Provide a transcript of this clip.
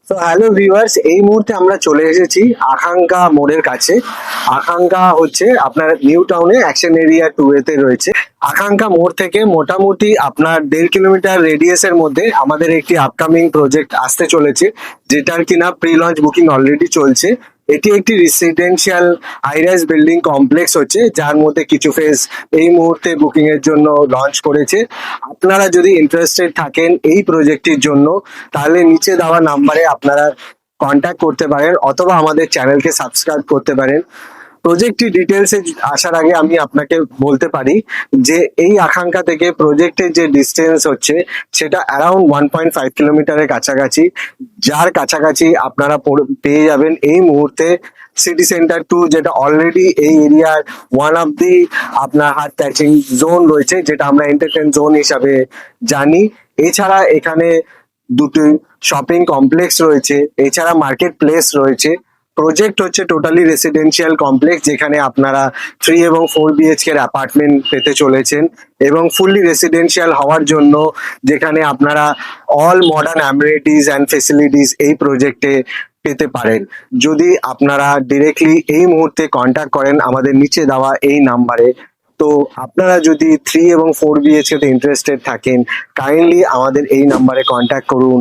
তো hello viewers, এই মুহূর্তে আমরা চলে এসেছি আকাঙ্ক্ষা মোড়ের কাছে। আকাঙ্ক্ষা হচ্ছে আপনার নিউ টাউনে অ্যাকশন এরিয়া 2 এতে রয়েছে। আকাঙ্ক্ষা মোড় থেকে মোটামুটি আপনার 1.5 কিলোমিটার রেডিয়াসের মধ্যে আমাদের একটি আপকামিং প্রজেক্ট আসতে চলেছে, যেটার কিনা প্রি লঞ্চ বুকিং অলরেডি চলছে। এটি একটি রেসিডেন্সিয়াল হাইরাইজ বিল্ডিং কমপ্লেক্স হচ্ছে, যার মধ্যে কিছু ফেজ এই মুহূর্তে বুকিং এর জন্য লঞ্চ করেছে। আপনারা যদি ইন্টারেস্টেড থাকেন এই প্রজেক্টটির জন্য, তাহলে নিচে দেওয়া নাম্বারে আপনারা কন্ট্যাক্ট করতে পারেন অথবা আমাদের চ্যানেলকে সাবস্ক্রাইব করতে পারেন। প্রজেক্টটি ডিটেলসে আসার আগে আমি আপনাকে বলতে পারি যে এই আকাঙ্ক্ষা থেকে প্রজেক্টের যে ডিস্টেন্স হচ্ছে সেটা অ্যারাউন্ড 1.5 কিলোমিটারের কাছাকাছি, যার কাছাকাছি আপনারা পেয়ে যাবেন এই মুহূর্তে সিটি সেন্টার 2, যেটা অলরেডি এই এরিয়ার ওয়ান অফ দি আপনার হার্ট টাচিং জোন রয়েছে, যেটা আমরা এন্টারটেইন জোন হিসাবে জানি। এছাড়া এখানে দুটি শপিং কমপ্লেক্স রয়েছে, এছাড়া মার্কেট প্লেস রয়েছে। প্রজেক্ট হচ্ছে টোটালি রেসিডেন্সিয়াল কমপ্লেক্স, যেখানে আপনারা 3 এবং 4 বিএইচকে এর অ্যাপার্টমেন্ট পেতে চলেছেন, এবং ফুললি রেসিডেন্সিয়াল হওয়ার জন্য যেখানে আপনারা all modern amenities and facilities এই প্রজেক্টে পেতে পারেন, যদি আপনারা ডিরেক্টলি এই মুহূর্তে কন্ট্যাক্ট করেন আমাদের নিচে দেওয়া এই নাম্বারে। তো আপনারা যদি 3 এবং 4 বিএইচকে তে ইন্টারেস্টেড থাকেন, কাইন্ডলি আমাদের এই নাম্বারে কন্ট্যাক্ট করুন।